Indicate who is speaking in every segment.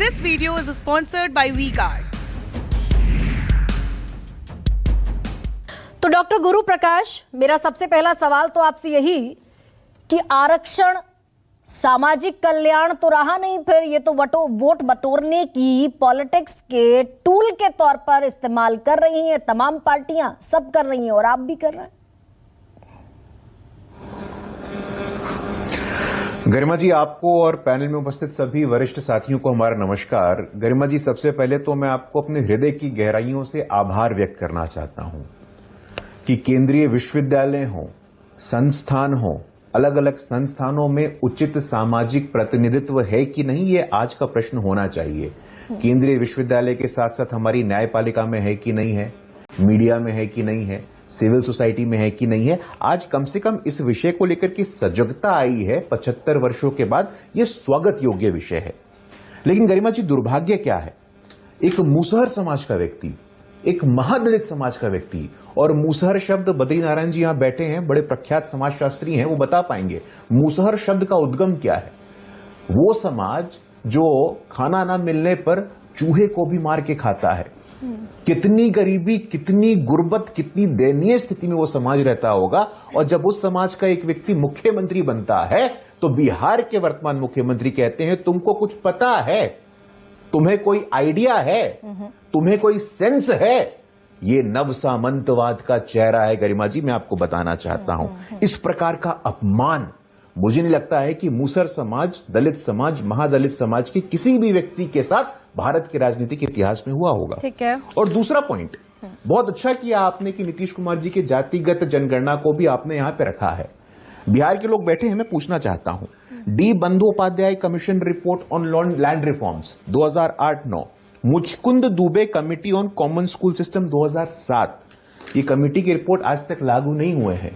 Speaker 1: This video is sponsored by V-Guard.
Speaker 2: तो doctor गुरु प्रकाश, मेरा सबसे पहला सवाल तो आपसे यही कि आरक्षण सामाजिक कल्याण तो रहा नहीं, फिर ये तो वोट बटोरने की पॉलिटिक्स के टूल के तौर पर इस्तेमाल कर रही हैं तमाम पार्टियां, सब कर रही हैं और आप भी कर रहे हैं।
Speaker 3: गरिमा जी, आपको और पैनल में उपस्थित सभी वरिष्ठ साथियों को हमारा नमस्कार। गरिमा जी, सबसे पहले तो मैं आपको अपने हृदय की गहराइयों से आभार व्यक्त करना चाहता हूं कि केंद्रीय विश्वविद्यालय हो, संस्थान हो, अलग अलग संस्थानों में उचित सामाजिक प्रतिनिधित्व है कि नहीं, ये आज का प्रश्न होना चाहिए। केंद्रीय विश्वविद्यालय के साथ साथ हमारी न्यायपालिका में है कि नहीं है, मीडिया में है कि नहीं है, सिविल सोसाइटी में है कि नहीं है। आज कम से कम इस विषय को लेकर के सजगता आई है 75 वर्षों के बाद, यह स्वागत योग्य विषय है। लेकिन गरिमा जी, दुर्भाग्य क्या है, एक मुसहर समाज का व्यक्ति, एक महादलित समाज का व्यक्ति, और मुसहर शब्द बद्री नारायण जी यहां बैठे हैं, बड़े प्रख्यात समाजशास्त्री हैं, वो बता पाएंगे मुसहर शब्द का उद्गम क्या है। वो समाज जो खाना ना मिलने पर चूहे को भी मार के खाता है। कितनी गरीबी, कितनी गुर्बत, कितनी दयनीय स्थिति में वो समाज रहता होगा। और जब उस समाज का एक व्यक्ति मुख्यमंत्री बनता है तो बिहार के वर्तमान मुख्यमंत्री कहते हैं, तुमको कुछ पता है, तुम्हें कोई आइडिया है, तुम्हें कोई सेंस है। ये नव सामंतवाद का चेहरा है गरिमा जी, मैं आपको बताना चाहता हूं। इस प्रकार का अपमान मुझे नहीं लगता है कि मुसहर समाज, दलित समाज, महादलित समाज के किसी भी व्यक्ति के साथ भारत के राजनीतिक इतिहास में हुआ होगा।
Speaker 2: ठीक है।
Speaker 3: और दूसरा पॉइंट, बहुत अच्छा किया आपने कि नीतीश कुमार जी के जातिगत जनगणना को भी आपने यहां पे रखा है। बिहार के लोग बैठे हैं, मैं पूछना चाहता हूं, D Bandopadhyay commission report on land reforms 2008-9, Muchkund Dubey committee on common school system 2007, ये कमिटी की रिपोर्ट आज तक लागू नहीं हुए हैं।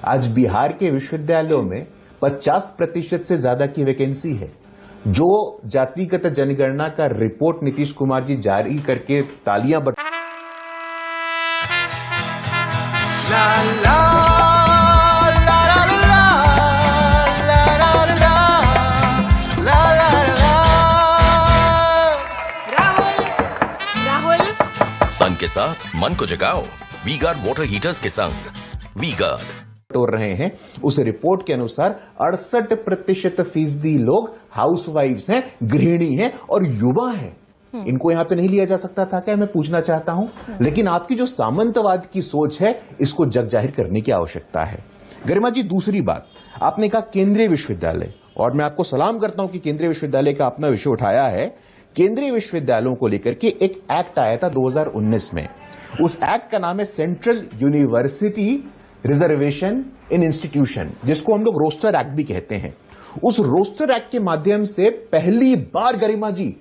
Speaker 3: आज बिहार के विश्वविद्यालयों में 50% से ज्यादा की वैकेंसी है। जो जातिगत जनगणना का रिपोर्ट नीतीश कुमार जी जारी करके तालियां बजा
Speaker 4: तन के साथ मन को जगाओ वी-गार्ड वाटर हीटर्स के संग। वी-गार्ड
Speaker 3: बटोर रहे हैं, उस रिपोर्ट के अनुसार 68% लोग हाउसवाइफ्स हैं, गृहिणी हैं और युवा हैं। इनको यहां पे नहीं लिया जा सकता था क्या, मैं पूछना चाहता हूं। लेकिन आपकी जो सामंतवाद की सोच है, इसको जग जाहिर करने की आवश्यकता है। गरिमा जी, दूसरी बात, आपने कहा केंद्रीय विश्वविद्यालय, और मैं आपको सलाम करता हूं कि केंद्रीय विश्वविद्यालय का अपना विषय उठाया है। केंद्रीय विश्वविद्यालयों को लेकर के एक एक्ट आया था 2019 में। उस एक्ट का नाम है सेंट्रल यूनिवर्सिटी रिजर्वेशन इन इंस्टीट्यूशन, जिसको हम लोग रोस्टर एक्ट भी कहते हैं। उस रोस्टर एक्ट के माध्यम से पहली बार गरिमा जी,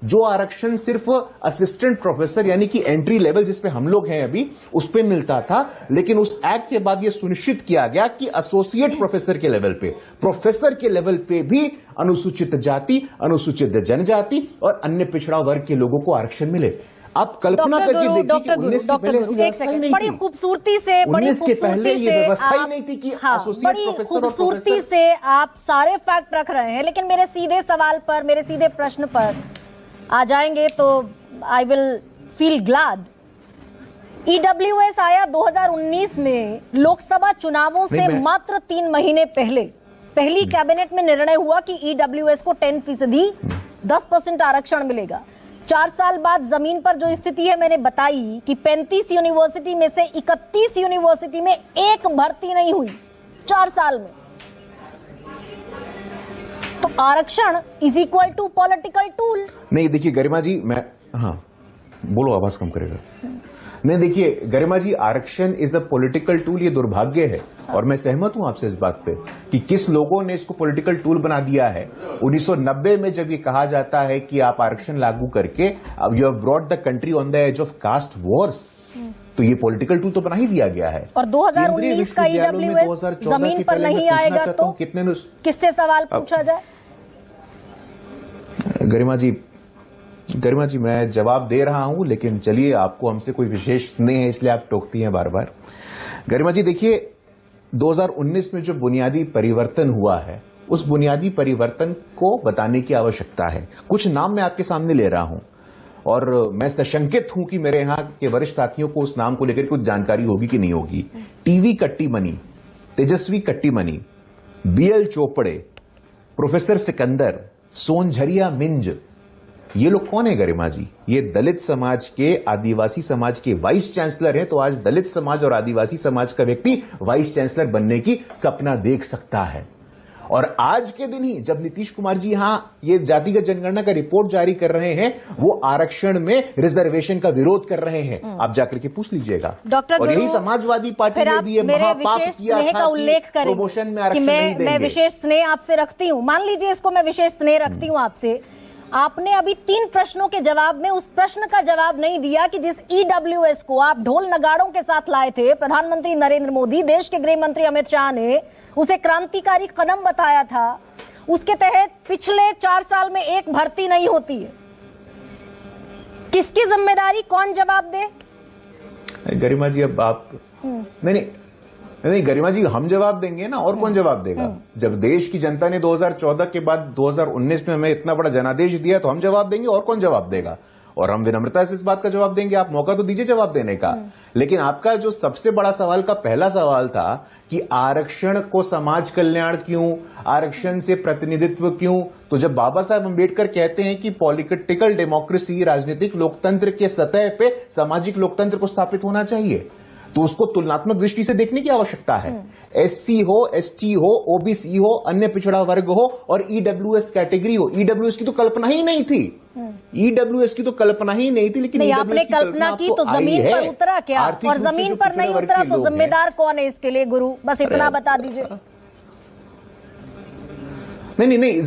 Speaker 3: जो आरक्षण सिर्फ असिस्टेंट प्रोफेसर यानी कि एंट्री लेवल जिस पे हम लोग हैं अभी, उस पे मिलता था, लेकिन उस एक्ट के बाद यह सुनिश्चित किया गया कि एसोसिएट प्रोफेसर के लेवल पे, प्रोफेसर के लेवल पे भी अनुसूचित जाति, अनुसूचित जनजाति और अन्य पिछड़ा वर्ग के लोगों को आरक्षण मिले। आप कल्पना करके देखिए कि 19 के पहले ऐसी व्यवस्था ही नहीं थी।
Speaker 2: बड़ी खूबसूरती से, बड़ी खूबसूरती से
Speaker 3: व्यवस्था ही नहीं थी कि एसोसिएट प्रोफेसर और
Speaker 2: खूबसूरती से आप सारे फैक्ट रख रहे हैं। लेकिन मेरे सीधे सवाल पर, मेरे सीधे प्रश्न पर आ जाएंगे तो I will feel glad. EWS आया 2019 में, लोकसभा चुनावों से मात्र 3 महीने पहले पहली कैबिनेट में निर्णय हुआ कि ईडब्ल्यूएस को 10%, 10% आरक्षण मिलेगा। 4 साल बाद जमीन पर जो स्थिति है मैंने बताई कि 35 यूनिवर्सिटी में से 31 यूनिवर्सिटी में एक भर्ती नहीं हुई 4 साल में। तो आरक्षण is equal to political tool.
Speaker 3: नहीं देखिए गरिमा जी, मैं बोलो, आवाज कम करेगा। नहीं देखिए गरिमा जी, आरक्षण इज अ पॉलिटिकल टूल, ये दुर्भाग्य है। और मैं सहमत हूं आपसे इस बात पे कि किस लोगों ने इसको पॉलिटिकल टूल बना दिया है। 1990 में जब ये कहा जाता है कि आप आरक्षण लागू करके you have brought the country on the edge of caste wars, तो ये पॉलिटिकल टूल तो बना ही दिया गया है।
Speaker 2: और 2019 का ईडब्ल्यूएस जमीन पर नहीं आएगा तो
Speaker 3: कितने
Speaker 2: किससे सवाल पूछा जाए?
Speaker 3: गरिमा जी, मैं जवाब दे रहा हूं, लेकिन चलिए, आपको हमसे कोई विशेष नहीं है इसलिए आप टोकती हैं बार बार। गरिमा जी देखिए, 2019 में जो बुनियादी परिवर्तन हुआ है उस बुनियादी परिवर्तन को बताने की आवश्यकता है। कुछ नाम मैं आपके सामने ले रहा हूं और मैं सशंकित हूं कि मेरे यहां के वरिष्ठ साथियों को उस नाम को लेकर कुछ जानकारी होगी कि नहीं होगी। टीवी कट्टीमनी, तेजस्वी कट्टीमनी, बीएल चोपड़े, प्रोफेसर सिकंदर, सोनझरिया मिंज, ये लोग कौन है गरिमा जी? ये दलित समाज के, आदिवासी समाज के वाइस चांसलर हैं। तो आज दलित समाज और आदिवासी समाज का व्यक्ति वाइस चांसलर बनने की सपना देख सकता है। और आज के दिन ही जब नीतीश कुमार जी यहां ये जातिगत जनगणना का रिपोर्ट जारी कर रहे हैं, वो आरक्षण में रिजर्वेशन का विरोध कर रहे हैं। आप जाकर के पूछ लीजिएगा।
Speaker 2: डॉक्टर
Speaker 3: और यही समाजवादी पार्टी ने भी ये महापाप किया था
Speaker 2: का उल्लेख करें
Speaker 3: प्रमोशन में आरक्षण नहीं देंगे।
Speaker 2: मैं विशेष स्नेह आपसे रखती हूं, मान लीजिए इसको मैं विशेष स्नेह रखती हूं आपसे। आपने अभी 3 प्रश्नों के जवाब में उस प्रश्न का जवाब नहीं दिया कि जिस ईडब्ल्यूएस को आप ढोल नगाड़ों के साथ लाए थे, प्रधानमंत्री नरेंद्र मोदी, देश के गृह मंत्री अमित शाह ने उसे क्रांतिकारी कदम बताया था, उसके तहत पिछले 4 साल में एक भर्ती नहीं होती है। किसकी जिम्मेदारी, कौन जवाब दे?
Speaker 3: गरिमा जी अब आप नहीं गरिमा जी, हम जवाब देंगे ना, और कौन जवाब देगा? जब देश की जनता ने 2014 के बाद 2019 में हमें इतना बड़ा जनादेश दिया तो हम जवाब देंगे, और कौन जवाब देगा? और हम विनम्रता से इस बात का जवाब देंगे। आप मौका तो दीजिए जवाब देने का। लेकिन आपका जो सबसे बड़ा सवाल का पहला सवाल था कि आरक्षण को समाज कल्याण क्यों, आरक्षण से प्रतिनिधित्व क्यों, तो जब बाबा साहब अंबेडकर कहते हैं कि पॉलिटिकल डेमोक्रेसी, राजनीतिक लोकतंत्र के सतह पे सामाजिक लोकतंत्र को स्थापित होना चाहिए, तो उसको तुलनात्मक दृष्टि से देखने की आवश्यकता है। एससी हो, एसटी हो, ओबीसी हो, अन्य पिछड़ा वर्ग हो और ईडब्ल्यूएस कैटेगरी हो। ईडब्ल्यूएस की तो कल्पना ही नहीं थी। ईडब्ल्यूएस की तो कल्पना ही नहीं थी, लेकिन
Speaker 2: आपने कल्पना की तो जमीन पर उतरा क्या? और जमीन पर नहीं उतरा तो जिम्मेदार कौन है इसके लिए? गुरु, बस इतना बता दीजिए।
Speaker 3: नहीं,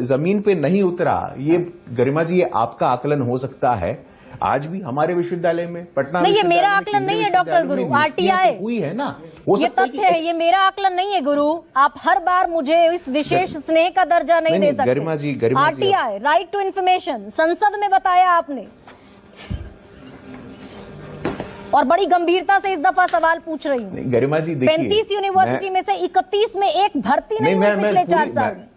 Speaker 3: जमीन पे नहीं उतरा, ये गरिमा जी ये आपका आकलन हो सकता है। आज भी हमारे विश्वविद्यालय में, पटना
Speaker 2: नहीं, ये मेरा आकलन नहीं है डॉक्टर गुरु, आरटीआई
Speaker 3: हुई है ना,
Speaker 2: ये तथ्य है, ये मेरा आकलन नहीं है गुरु। आप हर बार मुझे इस विशेष स्नेह का दर्जा नहीं दे सकते।
Speaker 3: गरिमा जी,
Speaker 2: आरटीआई, राइट टू इंफॉर्मेशन, संसद में बताया आपने, और बड़ी गंभीरता से इस दफा सवाल पूछ रही हूँ।
Speaker 3: गरिमा जी देखिए,
Speaker 2: 35 यूनिवर्सिटी में से 31 में एक भर्ती नहीं हुई पिछले 4 साल में।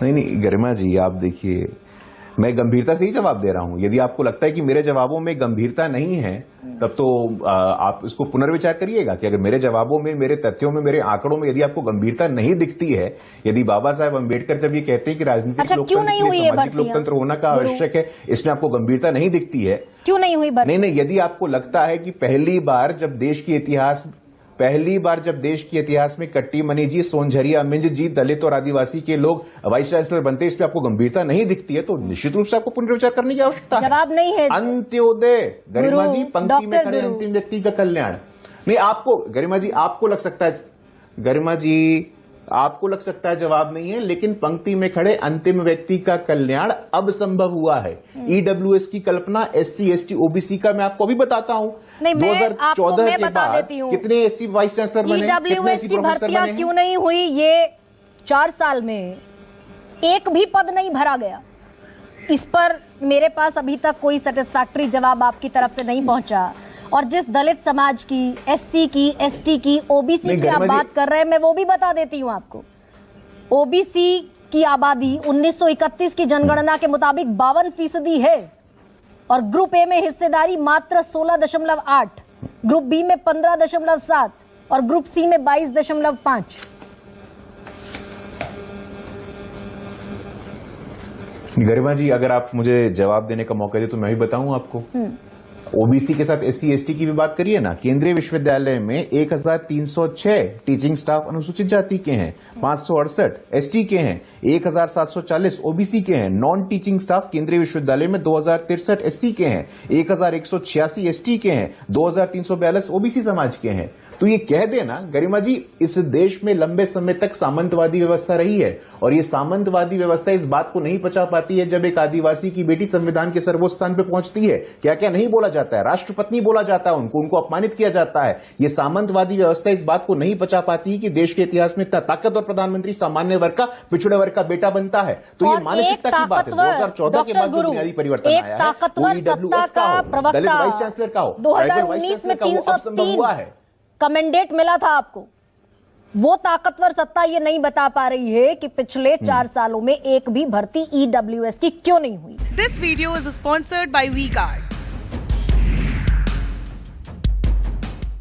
Speaker 3: नहीं गरिमा जी, आप देखिए, मैं गंभीरता से ही जवाब दे रहा हूं। यदि आपको लगता है कि मेरे जवाबों में गंभीरता नहीं है, तब तो आप इसको पुनर्विचार करिएगा कि अगर मेरे जवाबों में, मेरे तथ्यों में, मेरे आंकड़ों में यदि आपको गंभीरता नहीं दिखती है, यदि बाबा साहब अंबेडकर जब ये कहते हैं कि राजनीतिक सामाजिक लोकतंत्र होना का आवश्यक है, इसमें आपको गंभीरता नहीं दिखती है,
Speaker 2: क्यों नहीं हुई?
Speaker 3: नहीं, यदि आपको लगता है कि पहली बार जब देश के इतिहास में कट्टीमनी जी, सोनझरिया मिंज जी, दलित और आदिवासी के लोग वाइस चांसलर बनते, इस पे आपको गंभीरता नहीं दिखती है, तो निश्चित रूप से आपको पुनर्विचार करने की आवश्यकता है।
Speaker 2: जवाब नहीं है।
Speaker 3: अंत्योदय, गरिमा जी, पंक्ति में खड़े अंतिम व्यक्ति का कल्याण। नहीं, आपको गरिमा जी, आपको लग सकता है, गरिमा जी आपको लग सकता है जवाब नहीं है, लेकिन पंक्ति में खड़े अंतिम व्यक्ति का कल्याण अब संभव हुआ है। ईडब्ल्यूएस की कल्पना एससी, एसटी, ओबीसी का मैं आपको अभी बताता हूं। 2014 के बाद कितने एससी वाइस चांसलर बने,
Speaker 2: ईडब्ल्यूएस की भर्तियां क्यों नहीं हुई? ये 4 साल में एक भी पद नहीं भरा गया। इस पर मेरे पास अभी तक कोई सेटिस्फैक्टरी जवाब आपकी तरफ से नहीं पहुंचा। और जिस दलित समाज की, एससी की, एसटी की, ओबीसी की आप बात कर रहे हैं, मैं वो भी बता देती हूं आपको। ओबीसी की आबादी 1931 की जनगणना के मुताबिक 52% है और ग्रुप ए में हिस्सेदारी मात्र 16.8, ग्रुप बी में 15.7 और ग्रुप सी में 22.5।
Speaker 3: गरिमा जी, अगर आप मुझे जवाब देने का मौका दे तो मैं भी बताऊं आपको। ओबीसी के साथ एससी, एसटी की भी बात करिए ना। केंद्रीय विश्वविद्यालय में 1306 टीचिंग स्टाफ अनुसूचित जाति के हैं, 568 एसटी के हैं, 1740 ओबीसी के हैं। नॉन टीचिंग स्टाफ केंद्रीय विश्वविद्यालय में 2063 एससी के हैं, 1186 एसटी के हैं, 2342 ओबीसी समाज के हैं। तो ये कह देना गरिमा जी, इस देश में लंबे समय तक सामंतवादी व्यवस्था रही है और ये सामंतवादी व्यवस्था इस बात को नहीं पचा पाती है जब एक आदिवासी की बेटी संविधान के सर्वोच्च स्थान पर पहुंचती है। क्या क्या नहीं बोला जाता है, राष्ट्रपति बोला जाता है, उनको अपमानित किया जाता है। ये सामंतवादी व्यवस्था इस बात को नहीं पचा पाती है कि देश के इतिहास में इतना ताकतवर प्रधानमंत्री सामान्य वर्ग का, पिछड़े वर्ग का बेटा बनता है। तो ये मानसिकता की बात है। 2014 के बाद जो बुनियादी परिवर्तन आया है, वो ईडब्ल्यूएस का हो, दलित वाइस चांसलर का हो,
Speaker 2: 2019 में 303 कमेंडेट मिला था आपको। वो ताकतवर सत्ता ये नहीं बता पा रही है कि पिछले 4 सालों में एक भी भर्ती ईडब्ल्यूएस की क्यों नहीं हुई।
Speaker 1: This video is sponsored by WeGuard.